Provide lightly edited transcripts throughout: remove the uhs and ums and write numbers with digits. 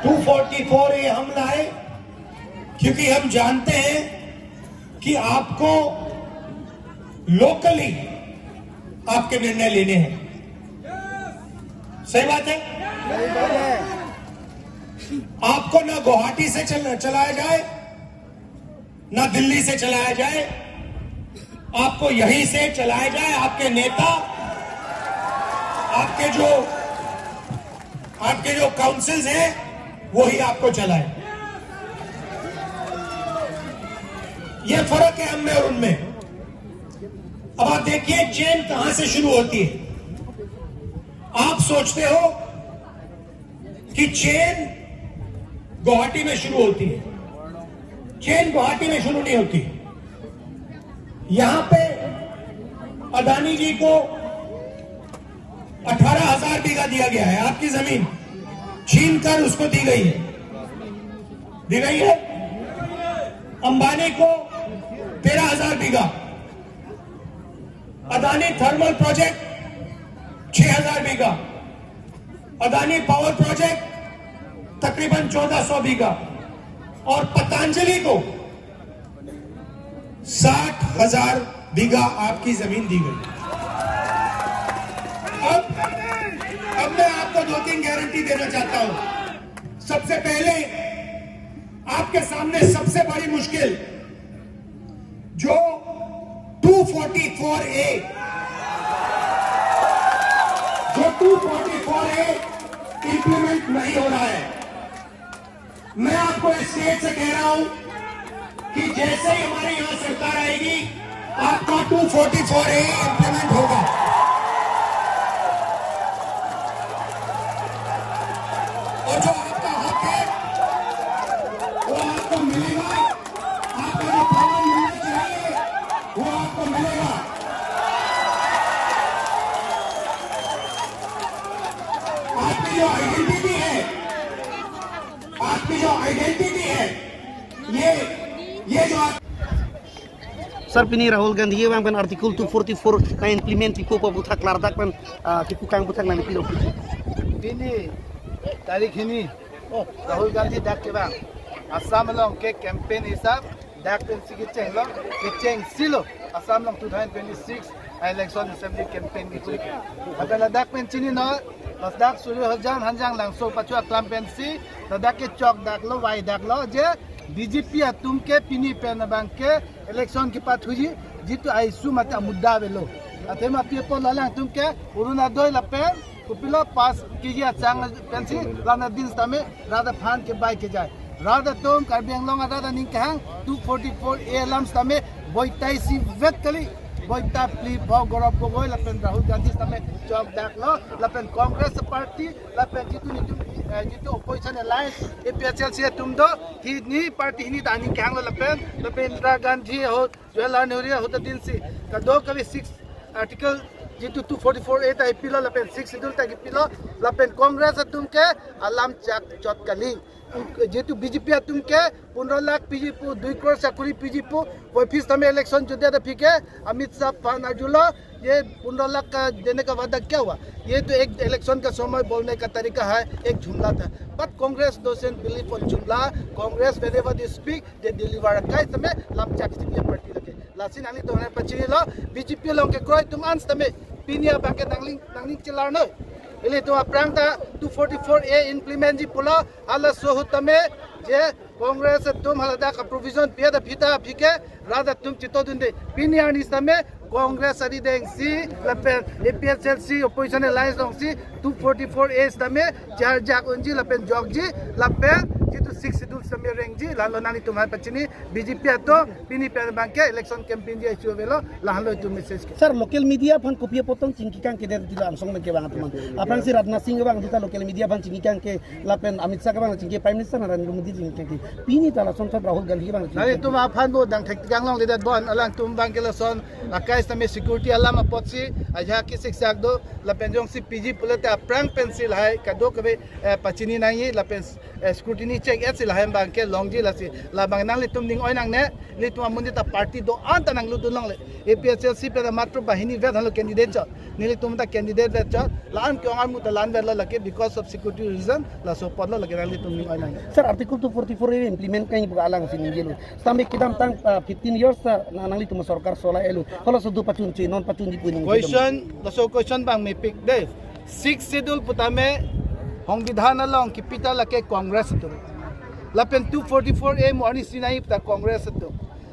244A हम लाए क्योंकि हम जानते हैं कि आपको लोकली आपके निर्णय लेने हैं। सही बात है? आपको ना गुवाहाटी से चलाया जाए ना दिल्ली से चलाया जाए, आपको यहीं से चलाया जाए। आपके नेता, आपके जो काउंसिल्स हैं वो ही आपको चलाए। ये फर्क है हम में और उनमें। अब आप देखिए चेन कहां से शुरू होती है। आप सोचते हो कि चेन गुवाहाटी में शुरू होती है। चेन गुवाहाटी में शुरू नहीं होती। यहां पे अदानी जी को 18,000 बीघा दिया गया है। आपकी जमीन छीन कर उसको दी गई है। अंबानी को 13,000 बीघा। अदानी थर्मल प्रोजेक्ट 6,000 बीघा। अदानी पावर प्रोजेक्ट तकरीबन 1,400 बीघा। और पतंजलि को 60,000 बीघा आपकी जमीन दी गई। अब मैं आपको 2-3 गारंटी देना चाहता हूं। सबसे पहले आपके सामने सबसे बड़ी मुश्किल जो 244A इंप्लीमेंट नहीं हो रहा है। मैं आपको इस स्टेज से कह रहा हूं कि जैसे ही हमारे यहां सरकार आएगी आपका 244A इंप्लीमेंट होगा। और जो आपका हक है वो आपको मिलेगा। आपको जो पावर मिलना चाहिए वो आपको मिलेगा। आपकी जो आइडेंटिटी है ये जो Sir, pini Rahul Gandhi yang pen artikel 244 na implement ko pa buthak lardak pen kikukang buthak na pilo. Pini tarik ini Rahul Gandhi dak ke bang Assam long ke campaign hisab dak pen sikit long ke silo Assam long 2026 election assembly campaign ni kulik. Abela dak pen chini no Pas dak suri hanjang langsung pacua campaign si dak ke chok dak lo wai dak lo je BJP तुम के पिनी pen bank के election की बात हुई जीतु आईसु मत मुद्दा वेलो अते मा पेपो लाला तुम के उरुना दोय लपे कुपिलो पास कीजिए चांग पेंसी लाना दिन तमे राधा फान के बाइक के जाए राधा तुम करबिंग लोंग राधा निंग कहां 244A लम्स तमे बोइताइसी वेट कली बोइता प्ली भो गरब गोय लपेन राहुल गांधी तमे चौक दाखलो लपेन कांग्रेस पार्टी लपेन जितु ऑपोजिशन अलायंस APSL से तुम दो ही नी पार्टी ही नी दानी क्या लो लपेन इंदिरा गांधी हो जवाहरलाल नेहरू हो तो दिन से कदो कभी 6 आर्टिकल जितु 244A ता पिलो लपेन 6 शेड्यूल ता पिलो लपेन कांग्रेस तुम के अलाम चौथ कली जेतु बीजेपी तुम के 15 लाख पीजीपू 2 करोड़ चाकुरी पीजीपू कोई फीस तमें इलेक्शन जो दिया था फिके अमित शाह फानाजुला ये 15 लाख का देने का वादा क्या हुआ। ये तो एक इलेक्शन का समय बोलने का तरीका है, एक जुमला था। But Congress don't believe on jumla. Congress whenever they speak they deliver. का समय लाम चाकची पार्टी लगे लासिन आनी तो होने पछी लो बीजेपी लोग के कोई तुम अंस तमें पिनिया बाके नंगलिंग चलार न इले तो प्रांता 244A इंप्लीमेंट जी पुला हाला सोहु तमें जे कांग्रेस तुम हलदा का प्रोविजन पिया द फिता फिके राधा तुम चितो दुंदे पिनिया नि तमें कांग्रेस अरी देंसी लपेन APSL सी ऑपोजिशन अलायंस दोंसी 244A तमें चार जाक उंजी लपेन जॉगजी लपेन जितु 6 शेड्यूल समय रेंजी लालो नानी तुम्हारे पछनी बीजेपी तो पिनी पेन बैंक के इलेक्शन कैंपेन जे इशू वेलो लालो तुम मैसेज के Sir, local media pun kopiya potong cingkikan ke dari tidak langsung ke bang teman. Apang si Ratna Singh bang kita local media pun cingkikan ke lapen Amit Shah bang cingki Prime Minister Narendra Modi cingkikan ke. Pini tala sontak Rahul Gandhi bang. Nari तुम आपन दो दंग ठेक gang long lidat bon alang तुम bang के लसन akais तमें security अलाम अपॉसी आजा की शिक्षा दो लपेन जोंग सी पीजी पुलते प्रांग पेंसिल है कदो कभी पचिनी नहीं लपेन स्क्रूटिनी चेक ऐसे लहम bangke longji lasi la bang nang litum ning oi nang ne litum amundi ta party do anta nang lutu long le APHLC pe da matru bahini vet halo candidate cha nili tum ta candidate vet cha lan kyong am ta lan vet la lake because of security reason la so pod la lake nang litum ning oi nang Sir, Article 244 ini implement kan ibu alang sini gelo. Sampai kita tang 15 years nang itu masarkar sola elu. Kalau sudah pacun ci non pacun di puning. question the so question bang me pick de 6 schedule putame hong bidhana long ki pita lake congress tu lapen 244 a morning sinai ta congress tu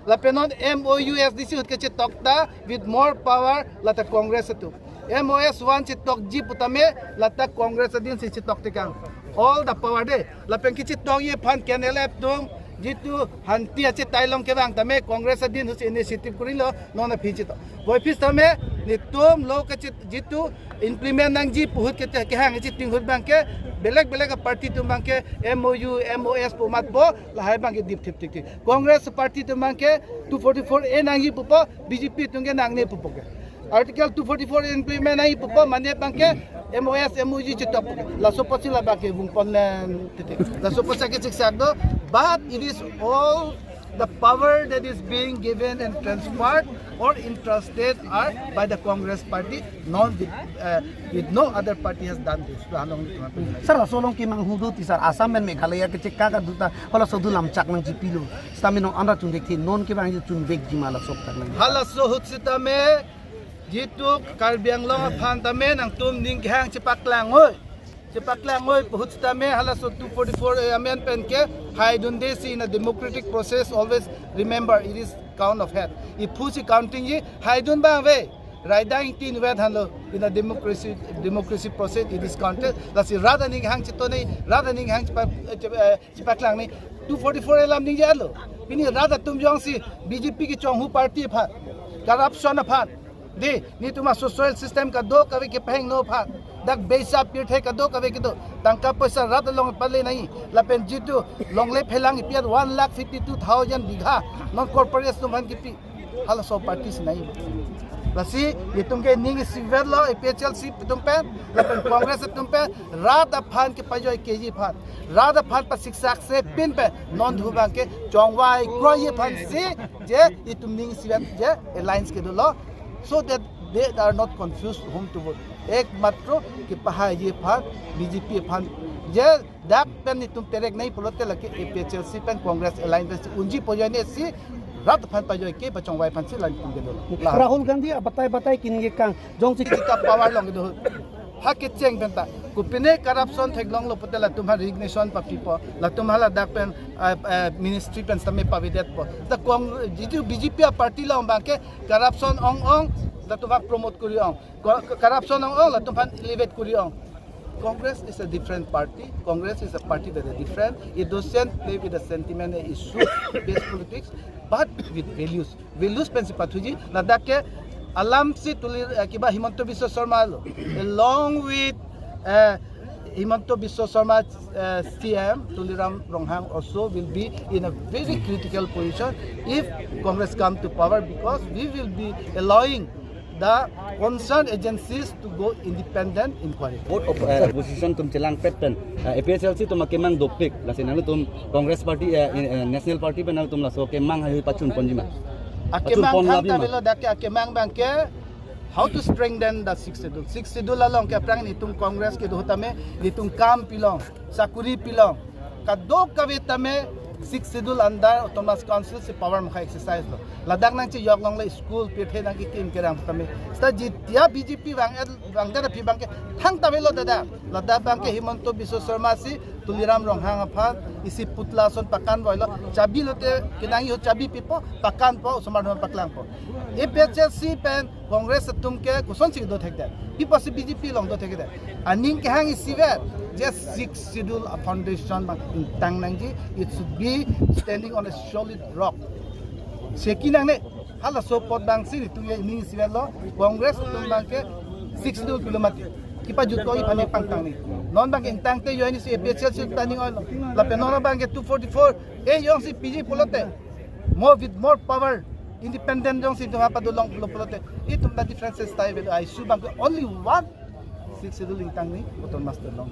lapen on MOUSDC hut ke tokta with more power lata congress tu MOS 1 tok ji putame lata congress din si tok tikang all the power de lapen ki tok ye phan kenelap tum jitu hanti ache tailong ke bang tame congress din hus initiative kurilo nona phiji to boy phis tame ni tum lo ke jitu implement nang ji puhut ke hang ji ting hut bang ke belek party tu bang ke MOU MOS pumat bo lahai bang ke dip tip tik congress party tu bang ke 244 a nang ji pupo BJP tungge nang ne pupo ke article 244 implement nai pupo mane bang ke MOS MOU ji top la soposi la bang ke bungpon titik la soposa ke siksak do but it is all the power that is being given and transferred or entrusted are by the Congress party, not with no other party has done this. Sir, solong ki manghudu ti sir Assam men Meghalaya ke cekka ka duta hala sodu lamchak nang jipilo. Stamino anda chun dekhi non ke bang chun bek jimala sok tak nang. Hala so hutsita me jitu Karbiang long phantame nang tum ning hang chipaklang hoy. Chipaklang hoy hutsita me hala so 244 amendment ke hai dunde si in a democratic process always remember it is count of head. If pusi counting ye hai dun bang we raidang tin wet halo in a democracy process it is counted. Lasi rather ning hang chito nei rather ning hang chipaklang nei 244 elam ning ye alo. Pini rather tum jong si BJP ki chong hu party phat corruption phat de ni tuma social system ka do kawe ke peheng no phat dak beisa pirthe ka do kawe ke do tangka paisa rat long pale nahi lapen jitu longle phelang ipiat 1,52,000 bigha non corporation man ki pi hala so parties nahi lasi itung ke ning civil law APHLC tum pe lapen congress tum pe rat aphan ke pajoi kg phat rat aphan pa siksak se pin pe non dhubang ke chongwai kroye phan se je itum ning civil je alliance ke do law so that they are not confused whom to vote ek matro ki paha ye phan BJP phan je dak pen ni tum terek nahi pulote laki APHLC pen congress alliance unji pojane si rat phan pajoy ke pachong wai phan si lan tum gedo Rahul Gandhi batai kini kang jong si ka power long gedo ha ke cheng benta kupine corruption theglong lo putela tumha resignation pa pipo la tumhala dak pen ministry pen same pavidet po the jitu BJP party la bangke corruption ong la tumha promote kuri ong corruption ong la tumha elevate kuri ong Congress is a different party. Congress is a party that is different. It doesn't play with the sentiment issue-based politics, but with values. Values pensipatuji. Nadake alam si tulir kiba Himanto Biswa Sarma along with Himanto Biswa Sarma CM Tuliram Ronghang also will be in a very critical position if Congress come to power because we will be allowing the concerned agencies to go independent inquiry. Vote of opposition tum chelang petten APHLC tum kemang dopik lasin tum Congress party national party ben tum la so kemang hayu pachun ponjima akemang khanta belo dake akemang bangke how to strengthen the sixth schedule along ke prang ni tum Congress ke dohtame ni tum kam pilong sakuri pilong kadok kavitame sixth schedule under Autonomous Council se power mukha exercise lo ladak nang chi yok long la school pithe nang ki team kerang tame sta jitia BJP bang da phi bang ke thang tamelo dada ladak bang ke Himanto Biswa Sarma si Tuliram Ronghang apha isi putla son pakan boilo chabi lote kinangi ho chabi pipo pakan po samarno paklang po APHLC pen Congress tumke kuson sig do thek da pipo se BJP long do thek da aning ke hang isiver just six schedule a foundation in tang nangji it should be standing on a solid rock sekinang ne hala so pot bang si tu ye ni sivel lo Congress tum bang ke 6 kilometer kipa jut ko ipane pangtang ni non bang ing tang te yo ni si APHLC standing on la penora bang ke 244 e yong si PG polote with more power independent jong si tuha padulong polote itum the differences tayo I should bang only one 6 schedule ing tang ni utol master long